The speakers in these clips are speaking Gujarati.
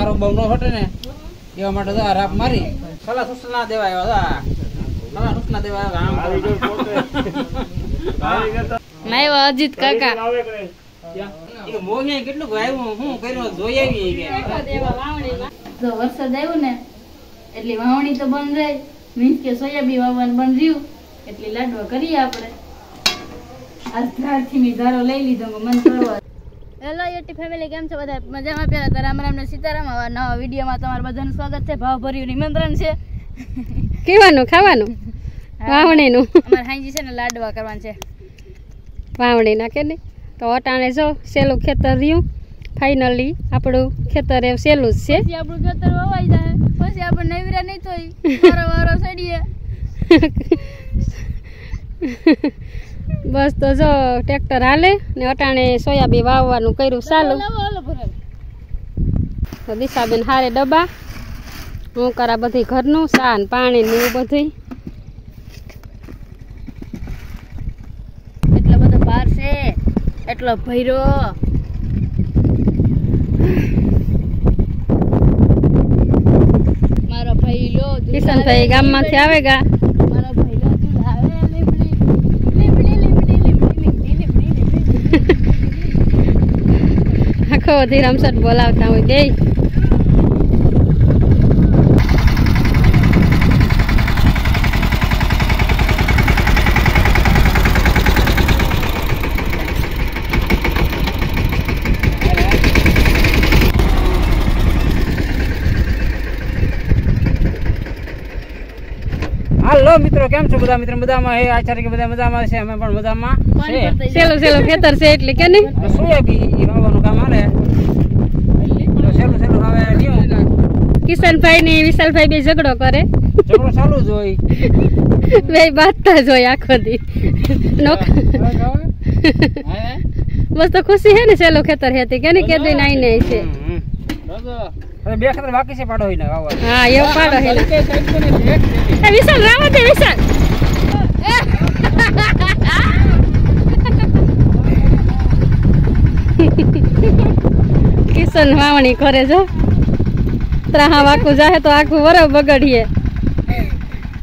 વારો બહુ ન હટે ને એવા માટે તો રાપ મારી સલા સૂચના દેવાય સલા સૂચના દેવાય આમ નાઈ અજીત કાકા એ મોગે કેટલું આવ્યું હું કર્યું જોઈ આવી કે જો વરસાદ આવ્યો ને એટલે વાવણી તો બંધ રહી મીન્સ કે સોયાબીન વાવવાનું બંધ રહ્યું એટલે લાડવા કરીએ આપણે આજ ધારથી મી ધારો લઈ લીધો મન કરવા હેલો યુટ્યુબ ફેમિલી કેમ છો બધા મજામાં? પહેલા તો રામ રામ ને સીતારામ. આવા નવા વિડીયોમાં તમારું બધાનું સ્વાગત છે. ભાવભર્યું નિમંત્રણ છે કેવાનું ખાવાનું વાવણીનું અમારે હાંજી છે ને લાડવા કરવાનું છે વાવણી નાખે ને તો અટાણે જો સેલું ખેતર રહ્યું ફાઇનલી આપણું ખેતર એવું સેલું જ છે. પછી આપણું ખેતર વવાઈ જાય પછી આપણે નવીરા નહીં તોય વારો વારો સડીએ બસ તો જો ટ્રેક્ટર હાલે ને અટાણે સોયાબીન વાવવાનું કર્યું ચાલુ. તો દિશાબેન હારે ડબ્બા હું કરા બધી ઘરનું સા ને પાણી ને એવું બધું. એટલો બધો ભાર છે એટલો ભૈરો મારો ભૈલો કિશનભાઈ ગામમાંથી આવેગા મારો ભૈલો દુલાવે લીમડી લીમડી લીમડી લીમડી લીમડી લીમડી આખો ધીરમસટ બોલાવતા હોય બે. હાલો મિત્રો કેમ છો બધા? મિત્રો મજામાં હે આચાર્ય કે બધા મજામાં છે, અમે પણ મજામાં છે. સેલું સેલું ખેતર છે એટલે કે નહીં સોયાબીન વાવવાનું કામ હાલે તો સેલું સેલું હવે લ્યો. કિશનભાઈ ને વિશાલભાઈ બે ઝઘડો કરે, ઝઘડો ચાલુ જ હોય બે બાંધતા જ હોય આખો દી. બસ તો ખુશી હે ને સેલું ખેતર હેતી કે નહીં કે દઈ નાઈ ને છે. હવે બે ખેતર બાકી છે પાડો હોય વાવવા. હા એવું પાડો હે એ વિશાલ રાવા દે વિશાલ. કિશન વાવણી કરે જો ત્રાહા વાકું જાહે તો આખું વરફ બગડીએ.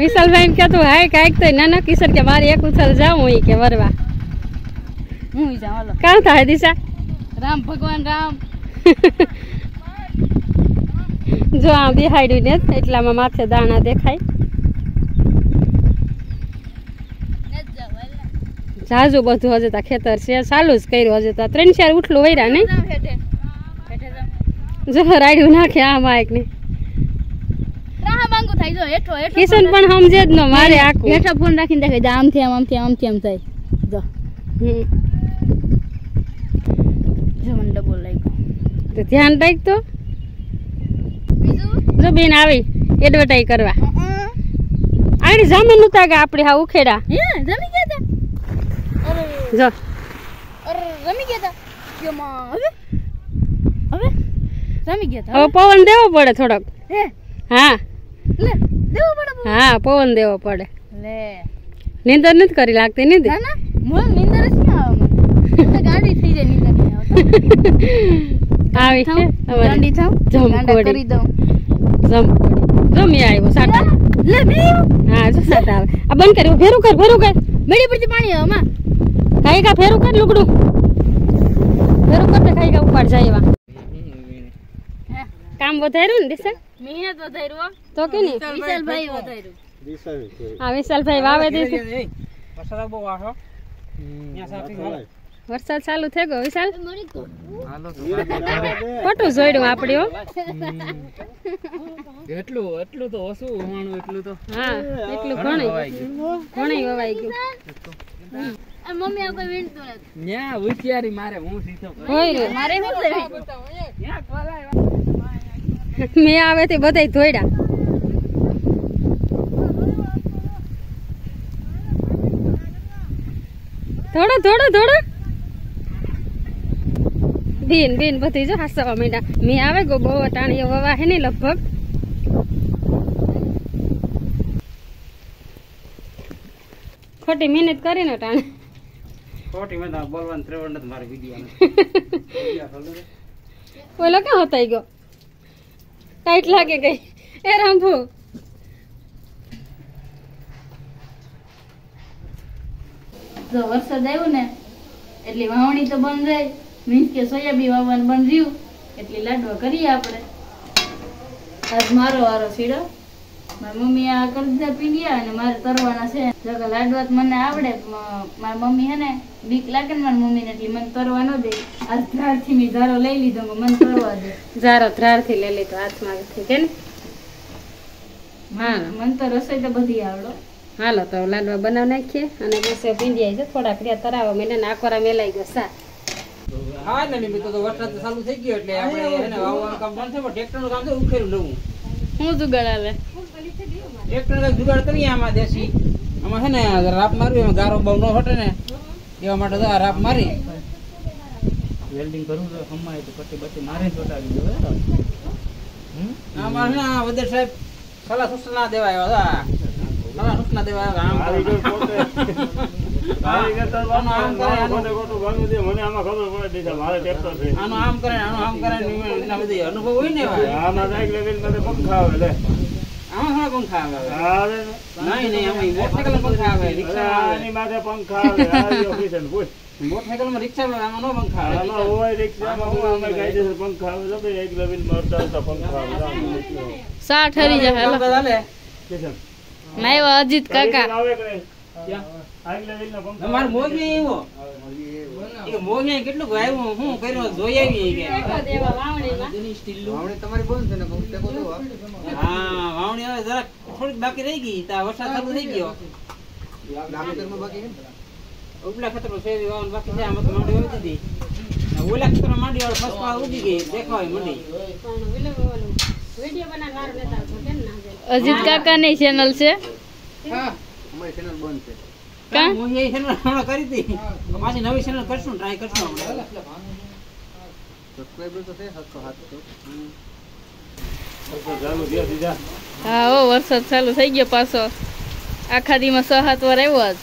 વિશાલભાઈ ને કેતું હાય કાંઈક તો ના ના કિશન કે મારે એક ઉછળ જાઉં હોય કે વરવા હું જાઉં હાલો. કાં થાય દિશા? રામ ભગવાન રામ જો આ બિહાડ્યું ને એટલામાં માથે દાણા દેખાય. જાજુ બધું હજુ તા ખેતર છે ચાલુ જ કર્યું હજુ તા 3-4 ઉઠલું વૈરા નહીં જો રાડ્યું નાખે આ માઇક ને કિશન પણ સમજે જ ન મારે આખું હેઠા ફોન રાખીને દેખાય આમથી આમ આમથી આમથી આમ થાય જો જો મને ડબલ લાગ્યો તો ધ્યાન રાખ તો. જો બેન આવી એડવર્ટાઈઝ કરવા આડી જામે નતા કે આપણે હા ઉખેડા હે જમી ગયા તા જો અરે રમી ગયા તા કેમાં હવે રમી ગયા તા હવે પવન દેવો પડે થોડોક. હે હા લે દેવો પડે હા પવન દેવો પડે. લે નીંદર નથી કરી લાગતી નીંદર ના ના મોલ નીંદર જ ન આવે મને ગાડી થઈ જાય નીંદર નહીં આવતા આવી છે ગાડી થાવ ગાડા કરી દઉં જમી આવ્યો સાટા લે બેવ હા જો સાટા આવે આ બંધ કર્યું ફેરું કર મેડી પરથી પાણી આવે માં ખાઈ કા ફેરું કર લુકડું ફેરું કર ખાઈ કા ઉપાડ જાય એવા કામ વધાર્યું ને દિશા મહેનત વધાર્યું તો કે નહીં વિશાલભાઈ વધાર્યું હા વિશાલભાઈ વાવે દીધું. વરસાદ બહુ આવો ત્યાં સાથે વરસાદ ચાલુ થઈ ગયો વિશાલ ખોટું જોડ્યું આપડી હો. એટલું તો ઓછું હોવાનું એટલું તો હા એટલું ઘણી વવાઈ ગયું. મમ્મી આ કોઈ વીણતું નથી ન્યા ઉતિયારી મારે હું સીધો હોય ને મારે શું લેવી મેં આવે તે બધાય ધોયડા. થોડો બીન બધી જો હાસવા માંડ્યા. મેં આવે ગો બહુ ટાણીઓ વવા હે ને લગભગ ખોટી મહેનત કરીને ટાણે ખોટી મેં બોલવાનું ત્રેવડ નથી મારે વિડીયો ઓલો ક્યાં હતાઈ ગયો ટાઈટ લાગે ગઈ એ રામભુ જો વરસાદ આવ્યો ને એટલે વાવણી તો બંધ રહી, મીન્સ કે સોયાબી વાવવાનું બંધ રહ્યું, એટલે લાડવા કરીએ આપણે. આજ મારો વારો સીડો, મારી મમ્મી આ કરી દીધા પીંડિયા અને મારે તરવાના છે. જો કે લાડવા તો મને આવડે, મારી મમ્મી હે ને બીક લાગે ને મારી મમ્મીને, એટલે મને તરવા ન દે. આજ ધ્રારથી મેં ધારો લઈ લીધો, મને તરવા દે. જારો ધ્રારથી લઈ લીધો હાથમાં કે ને. હા મને તો રસોઈ તો બધી આવડો. હાલો તો લાડવા બનાવી નાખીએ અને પછી પીંડિયા છે થોડાક રહ્યા તરાવા મેં ને આકોરા મેલાઈ ગયો સા. હા ને નિમિત્તે તો વરસાદ ચાલુ થઈ ગયો એટલે આપણે એને વાવવાનું કામ બંધ છે, પણ ટ્રેક્ટરનું કામ છે ઉખેરું નવું. હું જુગાડ આવે ટ્રેક્ટર કઈ જુગાડ કરીએ આમાં દેશી, આમાં છે ને રાપ મારવી, એમાં ગારો બહુ ન હટે ને એવા માટે તો આ રાપ મારી વેલ્ડિંગ કરવું તો હમાય તો પટ્ટી બટ્ટી મારી ચોટાવી દો. આમાં છે ને આ વદર સાહેબ સલાહ સૂચના દેવા આવ્યા હતા, સલાહ સૂચના દેવા આવ્યા. આનું આમ કરે આનું આમ કરે એના બધી અનુભવ હોય ને આમાં પંખા આવે, આમાં પંખા આવે નહીં આમાં મોટરસાયકલ પંખા આવે, રિક્ષા પંખા આવે, મોટરસાયકલ માં રિક્ષા આમાં નો પંખા આવે. સા ઠરી જાય નાયવા અજીત કાકા અમાર મોગી એવો એ મોગી કેટલું આવ્યું હું કર્યું જોઈ આવી તમારી બોલ છે ને હા વાવણી હવે જરાક થોડીક બાકી રહી ગઈ, તા વરસાદ ચાલુ થઈ ગયો. ઉપલા ખેતરો છે વાવણ બાકી છે, આમાં તો માંડી આવી દીધી. ઓલા ખેતરો માંડી વાળો ફસવા ઉગી ગઈ દેખાય મંડી. અજીત કાકા ની ચેનલ છે. હા અમારી ચેનલ બંધ છે. હું એ ચેનલ હમણાં કરી હતી, પાછી નવી ચેનલ કરશું, ટ્રાય કરશું આપણે. સબસ્ક્રાઇબર તો છે 700 હા ઓ વરસાદ ચાલુ થઈ ગયો પાછો, આખા દી માં 6-7 વાર આવ્યો આજ.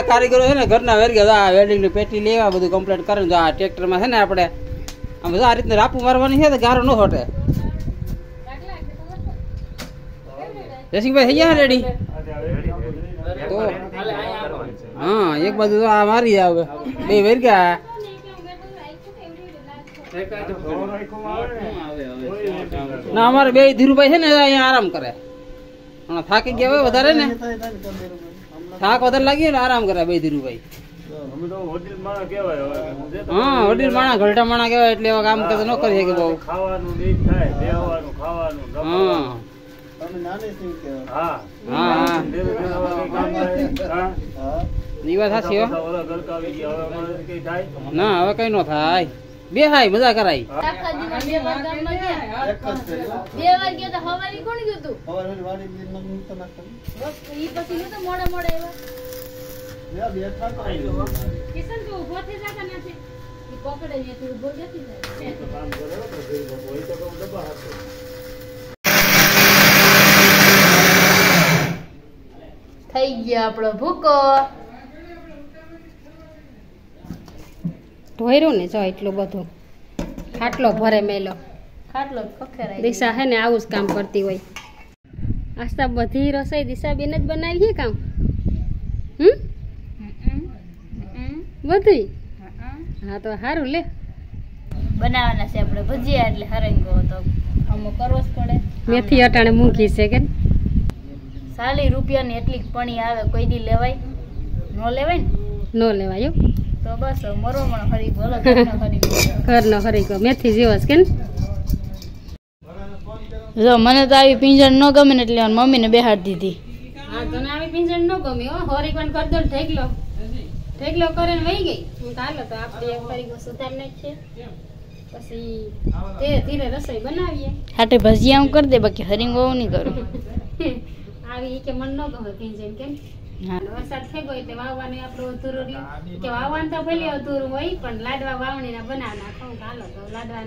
કારીગરો છે ને ઘરના વેરગ્યા વેલ્ડિંગ ની પેટી લેવા બધું કમ્પ્લીટ કરે ને આ ટ્રેક્ટર માં છે ને આપણે આમ આ રીતના રાપુ મારવાની છે તો ગારો ન હોટે. જયસિંહભાઈ થઈ ગયા રેડી તો હા એક બાજુ તો આ મારી આવે બે વેરગ્યા. ના અમારે બે ધીરુભાઈ છે ને અહીંયા આરામ કરે, થાકી ગયા હોય વધારે ને થાક વધારે લાગી ને આરામ કરે બે ધીરુભાઈ. હા વડીલ માણા ઘરડા માણા કેવાય એટલે એવા કામ કરતા ન કરી શકે બહુ. એ વાત સાચી હો. ના હવે કઈ નો થાય, બે હાય મજા કરાય. થઈ ગયો આપણો ભૂકો. ઢોયરું ને જો એટલું બધું ખાટલો ભરે મેલો. ખાટલો ખખેરાય. દિશા હે ને આવું જ કામ કરતી હોય. આસ્તા બધી રસોઈ દિશા બેન જ બનાવી છે કામ. બધી હા તો સારું લે. બનાવવાના છે આપણે ભજીયા, એટલે હરંગો તો અમુક કરવો જ પડે. મેથી અટાણે મૂકી છે કે 40 રૂપિયાની એટલી પણી આવે, કોઈ દી લેવાય ન લેવાય ને ન લેવાય તો બસ મરોમણ હરી બોલો ઘરનો હરી ગયો મેથી જેવો જ કે જો મને તો આવી પિંજણ ન ગમે ને એટલે મમ્મીને બેહાડી દીધી. હા તને આવી પિંજણ ન ગમી હો, હોરી પણ કરદો ઠેકલો કરીને વહી ગઈ. હું ચાલો તો આપણે એક હરી સુધાર નાખીએ પછી ધીરે ધીરે રસોઈ બનાવીએ. હાટે ભજીયા હું કરી દે, બાકી હરિંગ બહુ નહીં કરું. આવી કે મન ન ગમે પિંજણ કેમ હા વરસાદ થઈ ગયો એટલે વાવવાનું આપણું અધૂરું રહ્યું કે વાવવાનું તો ભલે અધૂરું હોય પણ લાડવા વાવણીના બનાવ નાખો હાલો તો લાડવા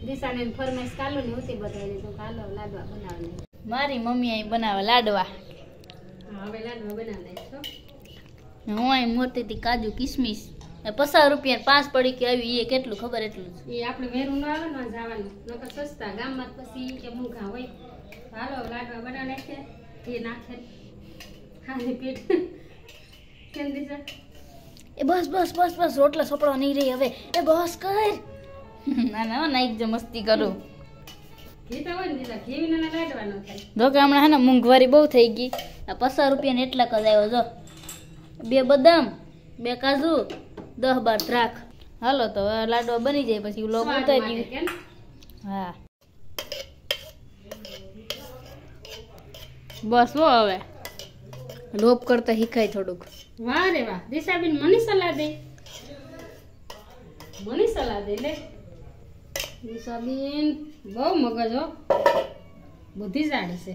દિશાને ફરમાઈશ કાલો ને ઉતી બધાને તો કાલો લાડવા બનાવને મારી મમ્મી અહીં બનાવે લાડવા હવે લાડવા બનાવી દઈશ હું અહીં મોરતીથી કાજુ કિસમિસ 50 રૂપિયા 5 પડી કે આવી એ કેટલું ખબર એટલું એ આપણે વેરું ન આવે ને જવાનું નકર સસ્તા ગામમાં પછી કે મૂંઘા હોય હાલો લાડવા બનાવે છે એ નાખે ખાલી પેટ કેમ દીધા એ બસ બસ બસ બસ રોટલા સોપડવા નહીં રહી હવે એ બસ કર ના ના નાઈક જો મસ્તી કરું ઘીતા હોય ને દીધા ઘી વિના લાડવા ન થાય જો કે હમણાં હે ને મોંઘવારી બહુ થઈ ગઈ આ 50 રૂપિયા ને એટલા કદ આવ્યો જો 2 બદામ 2 કાજુ 10-12 દ્રાક્ષ હાલો તો લાડવા બની જાય પછી લોક ઉતારી દીધું હા બસ હો હવે લોપ કરતા શીખાય થોડુંક વાહ રે વાહ દિશાબેન મને સલાહ દે લે દિશાબેન બહુ મગજ હો બુદ્ધિશાળી છે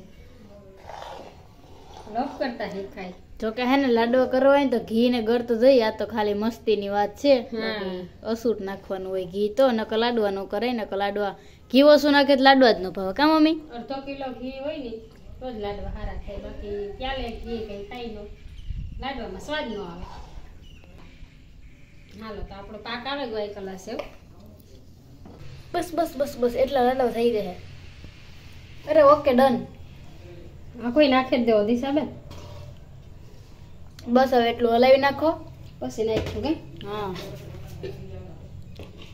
લોપ કરતા શીખાય જો કે હે ને લાડવા કરવા હોય તો ઘી ને ગળતું જઈ આ તો ખાલી મસ્તીની વાત છે અસૂટ નાખવાનું હોય ઘી તો નકર લાડવા નો કરે નકર લાડવા ઘી ઓછું નાખે તો લાડવા જ ન ભાવે કા મમ્મી અડધો કિલો ઘી હોય ને તો જ લાડવા સારા થાય બાકી ક્યાં ઘી કઈ થાય નો લાડવામાં સ્વાદ ન આવે હાલો તો આપણો પાક આવે ગયો કલાક છે બસ બસ બસ બસ એટલા લાડવા થઈ રહે અરે ઓકે ડન આ કોઈ નાખે જ દેવો દિશાબેન બસ હવે એટલું હલાવી નાખો પછી નાખ્યું કે હા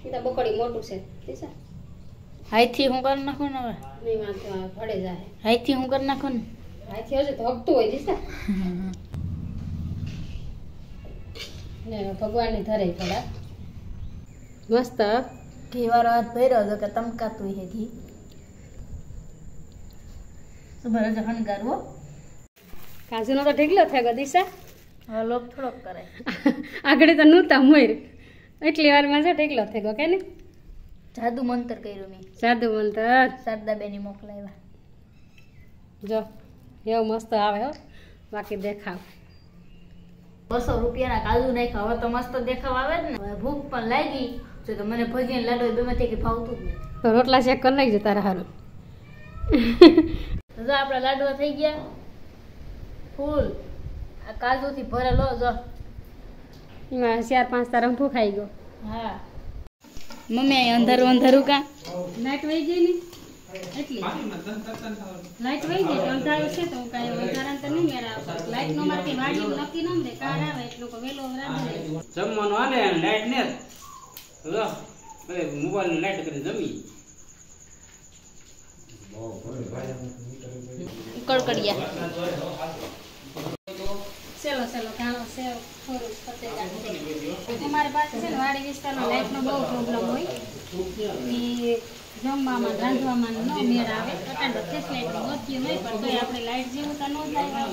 એ તો બકડી મોટું છે દિશા હાઈથી હું કરી નાખું ને હવે નહીં વાંધો ભડે જાય હાઈથી હું કરી નાખું ને હાઈથી હજુ ધકતું હોય દિશા ને ભગવાનની ધરે થોડા મસ્ત ઘી વાળો હાથ ભર્યો હતો કે તમકાતું છે ઘી સુભર જ હણગારવો કાજુનો તો ઢીકલો થયો દિશા હવે લોક થોડોક કરાય આગળ તો નહોતા મોર એટલી વારમાં છે ઢીકલો થઈ ગયો કે ને જાદુ મંતર કર્યું મેં જાદુ મંતર શારદાબેની મોકલાવ્યા જો એવો મસ્ત આવે હો બાકી દેખાવ 200 રૂપિયાના કાજુ નાખ્યા હવે તો મસ્ત દેખાવ આવે જ ને ભૂખ પણ લાગી તો મને ભજીયા લાડુ બેમાંથી કે ભાવતું જ નહીં તો રોટલા શેક કરી નાખજો તારા હારું જો આપણા લાડવા થઈ ગયા ફૂલ આ કાજુથી ભરેલો જો એમાં 4-5 તારંફું ખાઈ ગયો હા મમ્મી અહીં અંધારું અંધારું કા લાઈટ વહી ગઈ ને એટલી લાઈટ વહી ગઈ અંધારું છે તો કાંઈ વધારા તો નહીં મેરા લાઈટ નો મારે વાડી નક્કી ન દે કાર આવે એટલું કો વેલો રાંધે જમવાનું આને લાઈટ ને જો અરે મોબાઈલ લાઈટ કરીને જમી કડકડિયા ચલો ચલો કાણો સેવ થોડું પતેલા અમારી પાસે છે ને વાડી વિસ્તારમાં લાઈટનો બહુ પ્રોબ્લેમ હોય એ જમવામાં રાંધવામાં ન મેળ આવે અટાણ ફેસિલિટી ગોતી હોય પણ તોય આપણે લાઈટ જેવું તો ન થાય